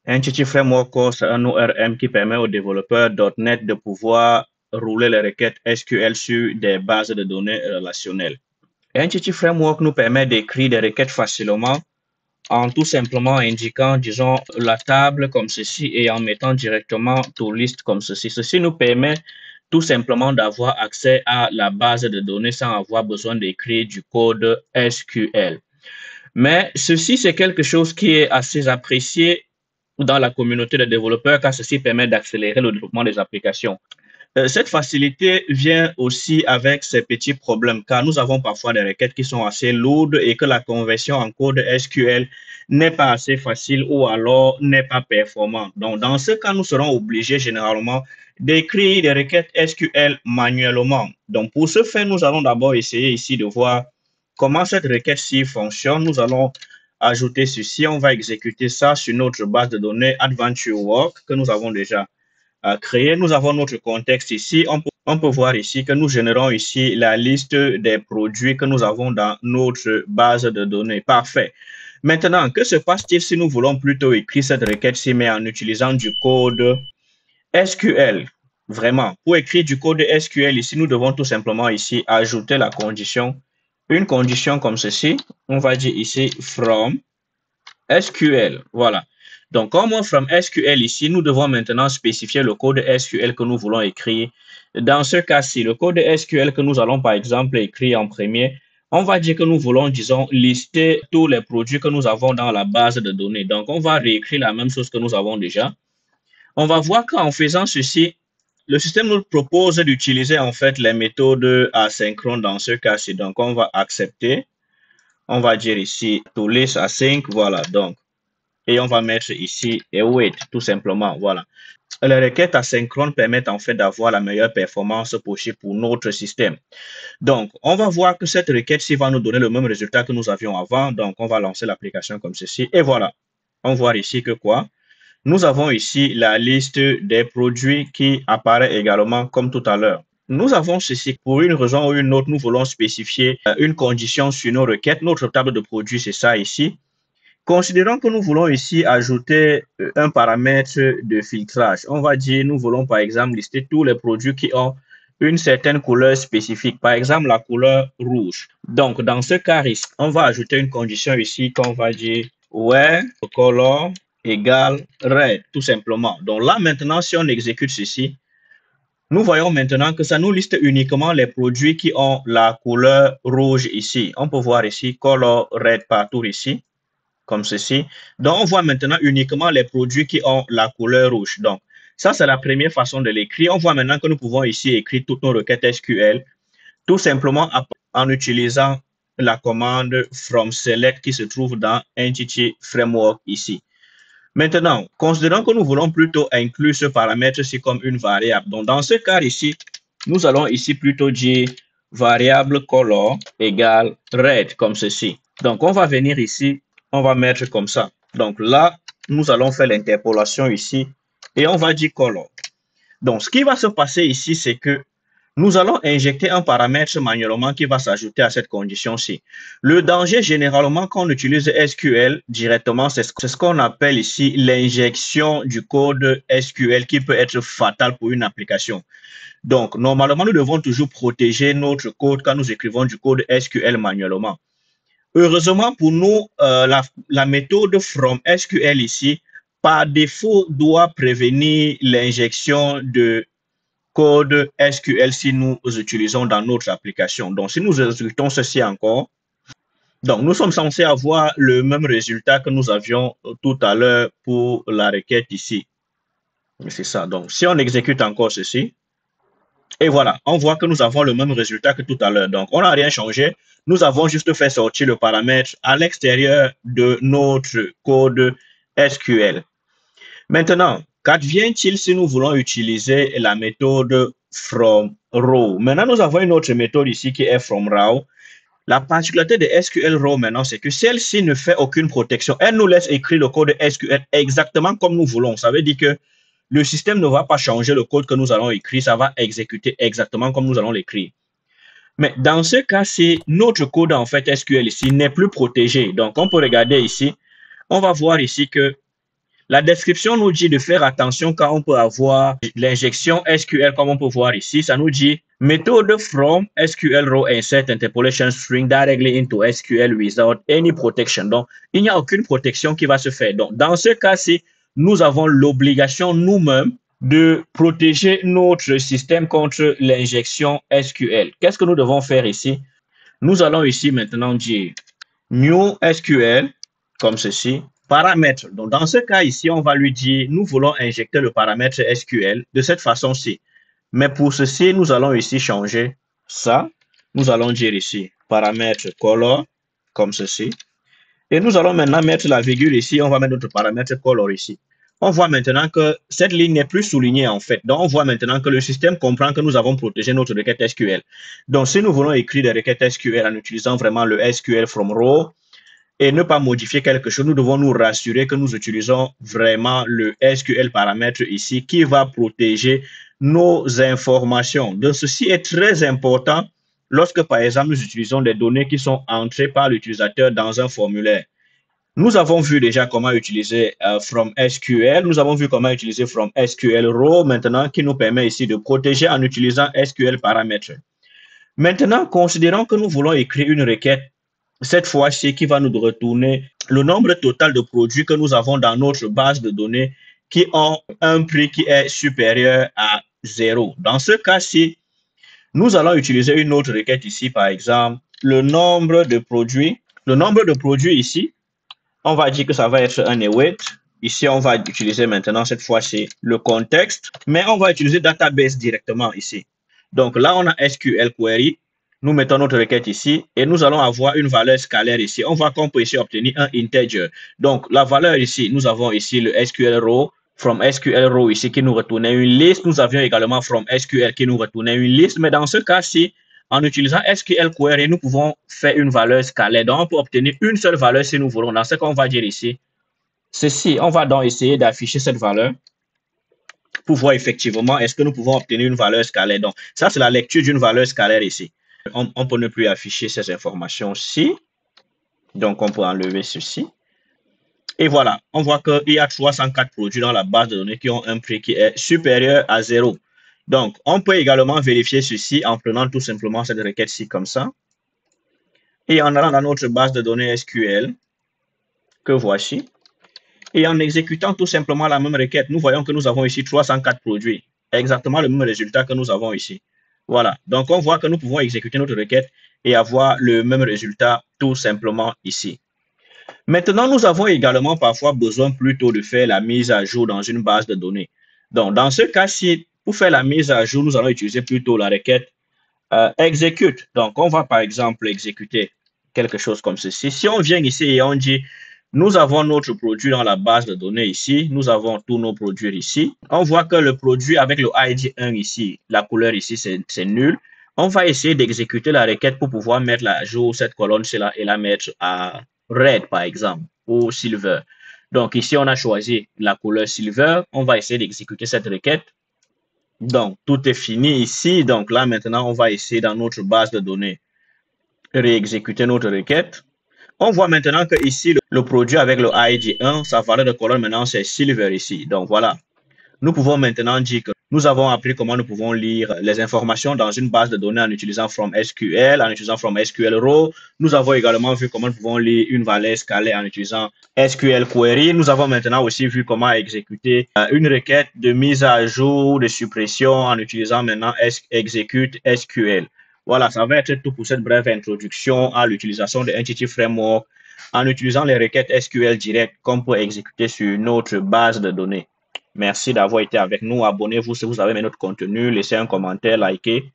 Entity Framework Core, c'est un ORM qui permet aux développeurs .NET de pouvoir rouler les requêtes SQL sur des bases de données relationnelles. Entity Framework nous permet d'écrire des requêtes facilement en tout simplement indiquant, disons, la table comme ceci et en mettant directement toList comme ceci. Ceci nous permet tout simplement d'avoir accès à la base de données sans avoir besoin d'écrire du code SQL. Mais ceci, c'est quelque chose qui est assez apprécié dans la communauté des développeurs car ceci permet d'accélérer le développement des applications. Cette facilité vient aussi avec ces petits problèmes car nous avons parfois des requêtes qui sont assez lourdes et que la conversion en code SQL n'est pas assez facile ou alors n'est pas performante. Donc, dans ce cas, nous serons obligés généralement d'écrire des requêtes SQL manuellement. Donc, pour ce faire, nous allons d'abord essayer ici de voir comment cette requête-ci fonctionne. Nous allons ajouter ceci. On va exécuter ça sur notre base de données AdventureWork que nous avons déjà créé. Nous avons notre contexte ici. On peut voir ici que nous générons ici la liste des produits que nous avons dans notre base de données. Parfait. Maintenant, que se passe-t-il si nous voulons plutôt écrire cette requête-ci, mais en utilisant du code SQL? Vraiment, pour écrire du code SQL ici, nous devons tout simplement ici ajouter la condition, une condition comme ceci. On va dire ici from SQL. Voilà. Donc, comme from SQL ici, nous devons maintenant spécifier le code SQL que nous voulons écrire. Dans ce cas-ci, le code SQL que nous allons par exemple écrire en premier, on va dire que nous voulons, disons, lister tous les produits que nous avons dans la base de données. Donc, on va réécrire la même chose que nous avons déjà. On va voir qu'en faisant ceci, le système nous propose d'utiliser en fait les méthodes asynchrones dans ce cas-ci. Donc, on va accepter. On va dire ici toList async. Voilà. Donc, et on va mettre ici await tout simplement. Voilà. Les requêtes asynchrones permettent en fait d'avoir la meilleure performance possible pour notre système. Donc, on va voir que cette requête-ci va nous donner le même résultat que nous avions avant. Donc, on va lancer l'application comme ceci. Et voilà. On voit ici que quoi? Nous avons ici la liste des produits qui apparaît également comme tout à l'heure. Nous avons ceci pour une raison ou une autre. Nous voulons spécifier une condition sur nos requêtes. Notre table de produits, c'est ça ici. Considérons que nous voulons ici ajouter un paramètre de filtrage. On va dire, nous voulons par exemple lister tous les produits qui ont une certaine couleur spécifique, par exemple la couleur rouge. Donc, dans ce cas, on va ajouter une condition ici qu'on va dire where color égale red, tout simplement. Donc là, maintenant, si on exécute ceci, nous voyons maintenant que ça nous liste uniquement les produits qui ont la couleur rouge ici. On peut voir ici color red partout ici, comme ceci. Donc, on voit maintenant uniquement les produits qui ont la couleur rouge. Donc, ça, c'est la première façon de l'écrire. On voit maintenant que nous pouvons ici écrire toutes nos requêtes SQL, tout simplement en utilisant la commande from select qui se trouve dans Entity Framework ici. Maintenant, considérons que nous voulons plutôt inclure ce paramètre-ci comme une variable. Donc, dans ce cas ici, nous allons ici plutôt dire variable color égale red, comme ceci. Donc, on va venir ici, on va mettre comme ça. Donc là, nous allons faire l'interpolation ici et on va dire color. Donc, ce qui va se passer ici, c'est que nous allons injecter un paramètre manuellement qui va s'ajouter à cette condition-ci. Le danger, généralement, quand on utilise SQL directement, c'est ce qu'on appelle ici l'injection du code SQL qui peut être fatal pour une application. Donc, normalement, nous devons toujours protéger notre code quand nous écrivons du code SQL manuellement. Heureusement pour nous, la méthode from SQL ici, par défaut, doit prévenir l'injection de code SQL si nous utilisons dans notre application. Donc, si nous exécutons ceci encore, donc nous sommes censés avoir le même résultat que nous avions tout à l'heure pour la requête ici. C'est ça. Donc, si on exécute encore ceci, et voilà, on voit que nous avons le même résultat que tout à l'heure. Donc, on n'a rien changé. Nous avons juste fait sortir le paramètre à l'extérieur de notre code SQL. Maintenant, qu'advient-il si nous voulons utiliser la méthode from row? Maintenant, nous avons une autre méthode ici qui est from row. La particularité de SQL row maintenant, c'est que celle-ci ne fait aucune protection. Elle nous laisse écrire le code SQL exactement comme nous voulons. Ça veut dire que le système ne va pas changer le code que nous allons écrire, ça va exécuter exactement comme nous allons l'écrire. Mais dans ce cas-ci, notre code en fait SQL ici n'est plus protégé. Donc, on peut regarder ici. On va voir ici que La description nous dit de faire attention quand on peut avoir l'injection SQL comme on peut voir ici. Ça nous dit method from SQL row insert interpolation string directly into SQL without any protection. Donc, il n'y a aucune protection qui va se faire. Donc, dans ce cas-ci, nous avons l'obligation nous-mêmes de protéger notre système contre l'injection SQL. Qu'est-ce que nous devons faire ici? Nous allons ici maintenant dire new SQL comme ceci, paramètre. Donc, dans ce cas ici, on va lui dire, nous voulons injecter le paramètre SQL de cette façon-ci. Mais pour ceci, nous allons ici changer ça. Nous allons dire ici paramètre color comme ceci. Et nous allons maintenant mettre la virgule ici. On va mettre notre paramètre color ici. On voit maintenant que cette ligne n'est plus soulignée en fait. Donc, on voit maintenant que le système comprend que nous avons protégé notre requête SQL. Donc, si nous voulons écrire des requêtes SQL en utilisant vraiment le SQL from row et ne pas modifier quelque chose, nous devons nous rassurer que nous utilisons vraiment le SQL paramètre ici qui va protéger nos informations. Donc, ceci est très important lorsque, par exemple, nous utilisons des données qui sont entrées par l'utilisateur dans un formulaire. Nous avons vu déjà comment utiliser from SQL. Nous avons vu comment utiliser from SQL row maintenant qui nous permet ici de protéger en utilisant SQL paramètres. Maintenant, considérons que nous voulons écrire une requête, cette fois-ci qui va nous retourner le nombre total de produits que nous avons dans notre base de données qui ont un prix qui est supérieur à 0. Dans ce cas-ci, nous allons utiliser une autre requête ici, par exemple, le nombre de produits. Le nombre de produits ici, on va dire que ça va être un await. Ici, on va utiliser maintenant, cette fois-ci, le contexte, mais on va utiliser database directement ici. Donc là, on a SQL query. Nous mettons notre requête ici et nous allons avoir une valeur scalaire ici. On voit qu'on peut ici obtenir un integer. Donc, la valeur ici, nous avons ici le SQL row, from SQL row ici qui nous retournait une liste. Nous avions également from SQL qui nous retournait une liste. Mais dans ce cas-ci, en utilisant SQL query, nous pouvons faire une valeur scalaire. Donc, on peut obtenir une seule valeur si nous voulons. Dans ce qu'on va dire ici, ceci, on va donc essayer d'afficher cette valeur pour voir effectivement est-ce que nous pouvons obtenir une valeur scalaire. Donc, ça, c'est la lecture d'une valeur scalaire ici. On peut ne plus afficher ces informations-ci. Donc, on peut enlever ceci. Et voilà, on voit qu'il y a 304 produits dans la base de données qui ont un prix qui est supérieur à 0. Donc, on peut également vérifier ceci en prenant tout simplement cette requête-ci comme ça. Et en allant dans notre base de données SQL, que voici. Et en exécutant tout simplement la même requête, nous voyons que nous avons ici 304 produits. Exactement le même résultat que nous avons ici. Voilà. Donc, on voit que nous pouvons exécuter notre requête et avoir le même résultat tout simplement ici. Maintenant, nous avons également parfois besoin plutôt de faire la mise à jour dans une base de données. Donc, dans ce cas-ci, pour faire la mise à jour, nous allons utiliser plutôt la requête execute. Donc, on va par exemple exécuter quelque chose comme ceci. Si on vient ici et on dit nous avons notre produit dans la base de données ici. Nous avons tous nos produits ici. On voit que le produit avec le ID 1 ici, la couleur ici, c'est nul. On va essayer d'exécuter la requête pour pouvoir mettre à jour cette colonne-là et la mettre à red, par exemple, ou silver. Donc, ici, on a choisi la couleur silver. On va essayer d'exécuter cette requête. Donc, tout est fini ici. Donc, là, maintenant, on va essayer dans notre base de données réexécuter notre requête. On voit maintenant que ici, le produit avec le ID 1, sa valeur de colonne maintenant, c'est silver ici. Donc, voilà. Nous pouvons maintenant dire que nous avons appris comment nous pouvons lire les informations dans une base de données en utilisant from SQL, en utilisant from SQL row. Nous avons également vu comment nous pouvons lire une valeur scalaire en utilisant SQL query. Nous avons maintenant aussi vu comment exécuter une requête de mise à jour, de suppression en utilisant maintenant execute SQL. Voilà, ça va être tout pour cette brève introduction à l'utilisation de Entity Framework en utilisant les requêtes SQL directes qu'on peut exécuter sur notre base de données. Merci d'avoir été avec nous. Abonnez-vous si vous avez aimé notre contenu. Laissez un commentaire, likez.